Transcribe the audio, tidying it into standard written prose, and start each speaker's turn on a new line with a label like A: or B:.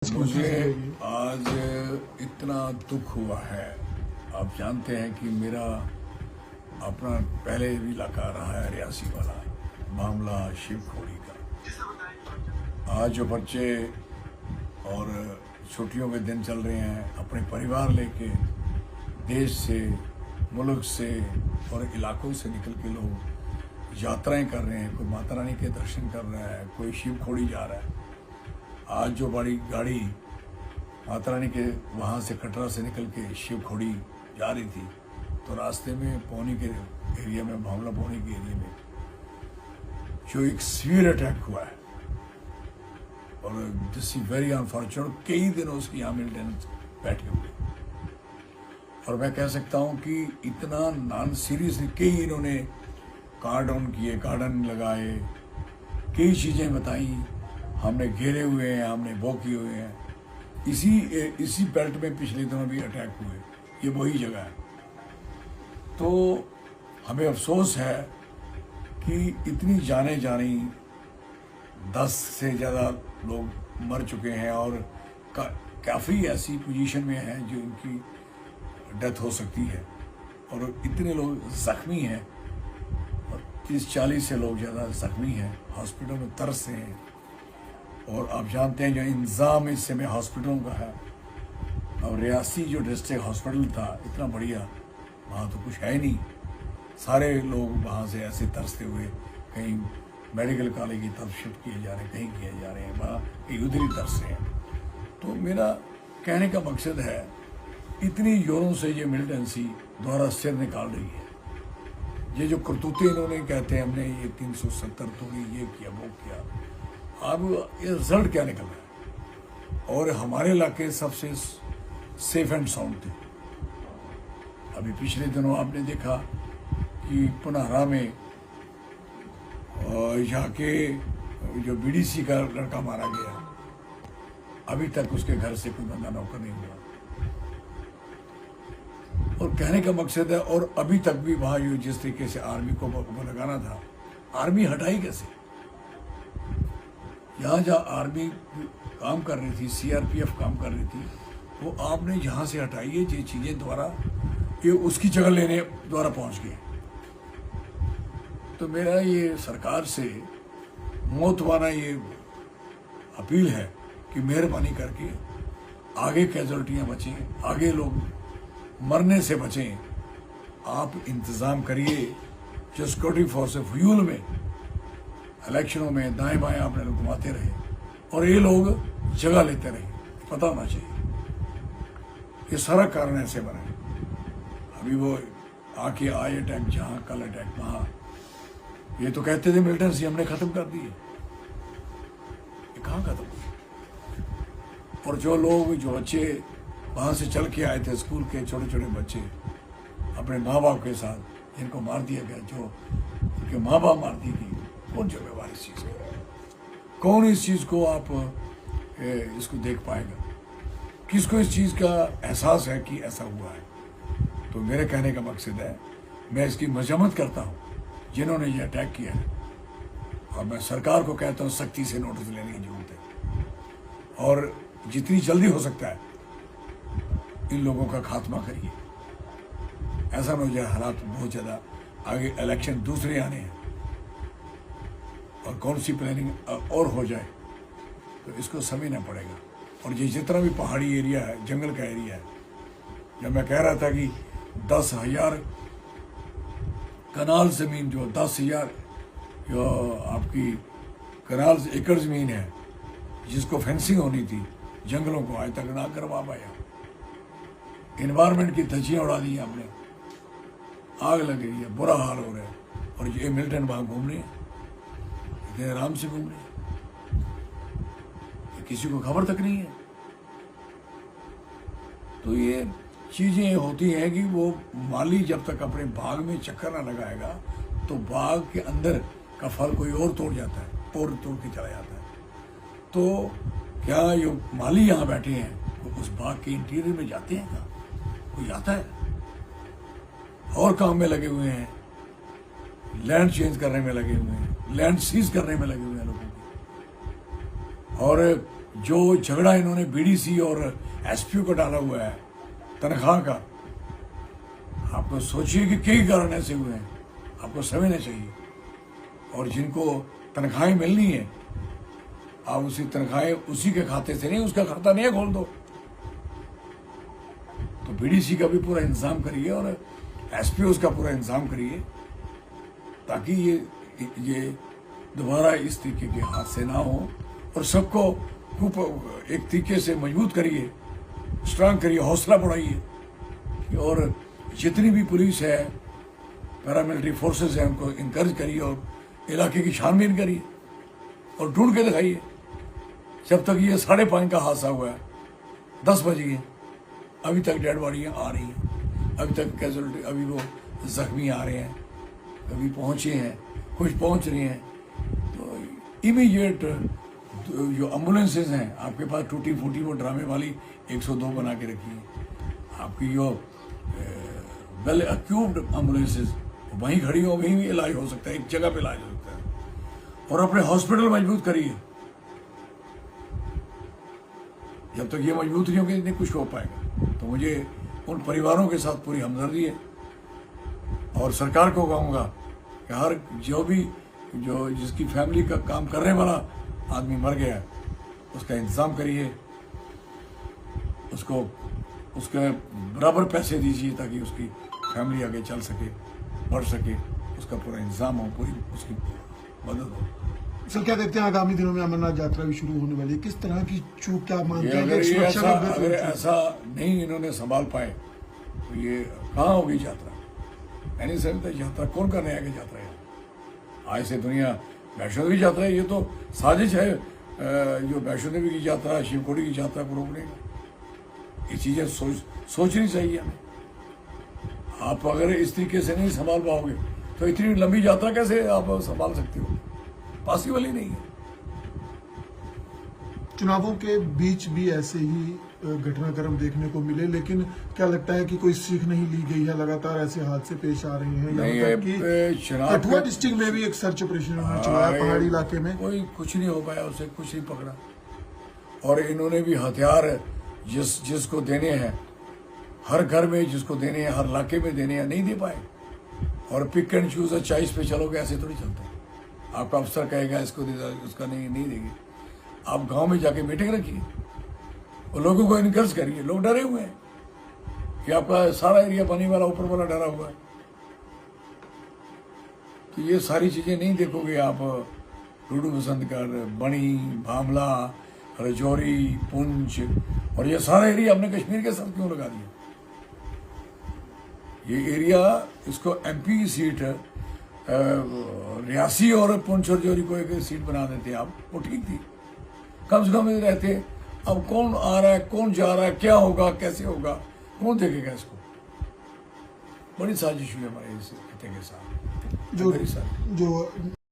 A: मुझे आज इतना दुख हुआ है। आप जानते हैं कि मेरा अपना पहले भी इलाका रहा है रियासी वाला मामला शिवखोड़ी का। आज जो बच्चे और छुट्टियों के दिन चल रहे हैं अपने परिवार लेके देश से, मुल्क से और इलाकों से निकल के लोग यात्राएं कर रहे हैं। कोई माता रानी के दर्शन कर रहा है, कोई शिवखोड़ी जा रहा है। आज जो बड़ी गाड़ी माता रानी के वहाँ से कटरा से निकल के शिवखोड़ी जा रही थी, तो रास्ते में पौनी के एरिया में, भावला पौनी के एरिया में जो एक सीवियर अटैक हुआ है और दिस इज वेरी अनफॉर्चुनेट। कई दिनों से यहाँ मिलिटेंट्स बैठे हुए और मैं कह सकता हूँ कि इतना नॉन सीरियसली कई इन्होंने कार्डन किए, गार्डन लगाए, कई चीज़ें बताई, हमने घेरे हुए हैं, हमने वो किए हुए हैं। इसी बेल्ट में पिछले दिनों भी अटैक हुए, ये वही जगह है। तो हमें अफसोस है कि इतनी जाने जानी 10 से ज़्यादा लोग मर चुके हैं और काफ़ी ऐसी पोजीशन में हैं जो इनकी डेथ हो सकती है और इतने लोग ज़ख्मी हैं और 30-40 से लोग ज़्यादा ज़ख्मी हैं, हॉस्पिटल में तरस रहे हैं। और आप जानते हैं जो इंतज़ाम इस समय हॉस्पिटलों का है, और रियासी जो डिस्ट्रिक्ट हॉस्पिटल था इतना बढ़िया, वहाँ तो कुछ है ही नहीं। सारे लोग वहाँ से ऐसे तरसते हुए कहीं मेडिकल कॉलेज की तरफ शिफ्ट किए जा रहे हैं, कहीं किए जा रहे हैं, वहाँ कहीं उधर ही तरस रहे हैं। तो मेरा कहने का मकसद है, इतनी जोरों से ये मिलिटेंसी द्वारा सिर निकाल रही है। ये जो करतूतें इन्होंने कहते हैं हमने ये 370 तोड़ी, ये किया, वो किया, अब ये रिजल्ट क्या निकल रहा है। और हमारे इलाके सबसे सेफ एंड साउंड थे। अभी पिछले दिनों आपने देखा कि पुनहरा में यहाँ के जो बीडीसी का लड़का मारा गया, अभी तक उसके घर से कोई बंदा नौकर नहीं हुआ। और कहने का मकसद है, और अभी तक भी वहाँ जो जिस तरीके से आर्मी को लगाना था, आर्मी हटाई कैसे? यहाँ जहाँ आर्मी काम कर रही थी, सीआरपीएफ काम कर रही थी, वो आपने जहाँ से हटाई है ये चीज़ें द्वारा ये उसकी जगह लेने द्वारा पहुँच गए। तो मेरा ये सरकार से मौतवाना ये अपील है कि मेहरबानी करके आगे कैजुअल्टियाँ बचें, आगे लोग मरने से बचें। आप इंतज़ाम करिए जो सिक्योरिटी फोर्स फ्यूल में इलेक्शनों में दाएं बाएं आपने लोग घुमाते रहे और ये लोग जगह लेते रहे, पता होना चाहिए ये सारा कारण ऐसे बना है। अभी वो आके आए अटैक जहाँ, कल अटैक वहाँ, ये तो कहते थे मिलिटेंसी हमने ख़त्म कर दी है, ये कहाँ ख़त्म हुई? और जो लोग, जो बच्चे वहाँ से चल के आए थे, स्कूल के छोटे छोटे बच्चे अपने माँ बाप के साथ, जिनको मार दिया गया, जो उनके माँ बाप मार दी गई, कौन जिम्मेवार इस चीज़ का? कौन इस चीज़ को आप इसको देख पाएगा? किसको इस चीज़ का एहसास है कि ऐसा हुआ है? तो मेरे कहने का मकसद है, मैं इसकी मजम्मत करता हूँ जिन्होंने ये अटैक किया है, और मैं सरकार को कहता हूँ सख्ती से नोटिस लेने की जरूरत है और जितनी जल्दी हो सकता है इन लोगों का खात्मा करिए। ऐसा ना हो जाए हालात बहुत ज़्यादा आगे इलेक्शन दूसरे आने हैं और कौन सी प्लानिंग और हो जाए, तो इसको समझना पड़ेगा। और ये जितना भी पहाड़ी एरिया है, जंगल का एरिया है, जब मैं कह रहा था कि 10,000 कनाल ज़मीन, जो 10,000 जो आपकी कनाल एकड़ ज़मीन है जिसको फेंसिंग होनी थी, जंगलों को आज तक ना करवा पाया। इन्वायरमेंट की धज्जियाँ उड़ा दी आपने, आग लग रही है, बुरा हाल हो रहा है, और ये मिलिटेंट वहाँ घूम रहे हैं, इतने आराम से घूम रहे हैं, किसी को खबर तक नहीं है। तो ये चीज़ें होती हैं कि वो माली जब तक अपने बाग में चक्कर ना लगाएगा तो बाग के अंदर का फल कोई और तोड़ जाता है और तोड़ के चला जाता है। तो क्या ये माली यहाँ बैठे हैं वो उस बाग के इंटीरियर में जाते हैं? क्या कोई आता है? और काम में लगे हुए हैं, लैंड चेंज करने में लगे हुए हैं, लैंड सीज करने में लगे हुए हैं लोगों की। और जो झगड़ा इन्होंने बीडीसी और एसपीओ को डाला हुआ है तनख्वाह का, आपको सोचिए कि कई कारण ऐसे हुए हैं, आपको समझना चाहिए। और जिनको तनख्वाहें मिलनी है, आप उसी तनख्वाहें उसी के खाते से नहीं, उसका खाता नहीं खोल दो। तो बीडीसी का भी पूरा इंतजाम करिए और एसपीओ का पूरा इंतजाम करिए, ताकि ये दोबारा इस तरीके के हादसे ना हो। और सबको खूब एक तरीके से मजबूत करिए, स्ट्रांग करिए, हौसला बढ़ाइए। और जितनी भी पुलिस है, पैरामिलिट्री फोर्सेस हैं, उनको इनकरेज करिए और इलाके की छानबीन करिए और ढूंढ के दिखाइए। जब तक ये 5:30 का हादसा हुआ है, 10 बजे है, अभी तक डेड बॉडियाँ आ रही हैं, अभी तक कैजुअलिटी, अभी वो जख्मी आ रहे हैं, कभी पहुँचे हैं, कुछ पहुँच रहे हैं। तो इमीडिएट जो एम्बुलेंसेज हैं आपके पास, टूटी फूटी वो ड्रामे वाली 102 बना के रखी है। आपकी जो वेल एक्यूप्ड एम्बुलेंसेज वहीं खड़ी हो, वहीं भी इलाज हो सकता है, एक जगह पे इलाज हो सकता है। और अपने हॉस्पिटल मजबूत करिए। जब तक ये मजबूत नहीं होंगे नहीं कुछ हो पाएगा। तो मुझे उन परिवारों के साथ पूरी हमदर्दी है और सरकार को कहूँगा कि हर जो जिसकी फैमिली का काम करने वाला आदमी मर गया है, उसका इंतज़ाम करिए, उसके बराबर पैसे दीजिए ताकि उसकी फैमिली आगे चल सके, बढ़ सके, उसका पूरा इंतजाम हो, पूरी उसकी मदद हो।
B: सर क्या देखते हैं आगामी दिनों में अमरनाथ यात्रा भी शुरू होने वाली है, किस तरह की चूक क्या मानते हैं?
A: अगर ऐसा नहीं इन्होंने संभाल पाए तो ये कहाँ होगी यात्रा? नहीं सकता यात्रा कौन करने आएगा यात्रा? आज से दुनिया वैष्णो देवी यात्रा है, ये तो साजिश है जो वैष्णो देवी की यात्रा, शिवखोड़ी की यात्रा को रोकने का। ये चीजें सोचनी चाहिए हमें। आप अगर इस तरीके से नहीं संभाल पाओगे तो इतनी लंबी यात्रा कैसे आप संभाल सकते हो? पॉसिबल ही नहीं है।
B: चुनावों के बीच भी ऐसे ही घटनाक्रम देखने को मिले, लेकिन क्या लगता है कि कोई सीख नहीं ली गई है? लगातार ऐसे हादसे पेश आ रहे हैं। कठुआ डिस्ट्रिक्ट में भी एक सर्च ऑपरेशन उन्होंने चलाया पहाड़ी इलाके में,
A: कोई कुछ नहीं हो पाया, उसे कुछ नहीं पकड़ा। और इन्होंने भी हथियार जिसको देने हैं, हर घर में जिसको देने हैं, हर इलाके में देने हैं, नहीं दे पाए। और पिक एंड चूज चॉइस पे चलोगे, ऐसे थोड़ी चलता है। आपका अफसर कहेगा इसको दे, उसका नहीं देंगे। आप गांव में जाके मीटिंग रखिए और लोगों को इनकरेज करिए। लोग डरे हुए हैं कि आपका सारा एरिया पानी वाला, ऊपर वाला डरा हुआ है। तो ये सारी चीजें नहीं देखोगे आप। रूडू बसंतगढ़, बणी, भामला, राजौरी, पुंछ और ये सारा एरिया हमने कश्मीर के साथ क्यों लगा दिया? ये एरिया, इसको एमपी की सीट रियासी और पुंछ और राजौरी को एक सीट बना देते आप, वो ठीक थी, कम से कम रहते। अब कौन आ रहा है, कौन जा रहा है, क्या होगा, कैसे होगा, कौन देखेगा इसको? बड़ी साजिश हुई हमारे इस खत्ते के साथ।
B: जो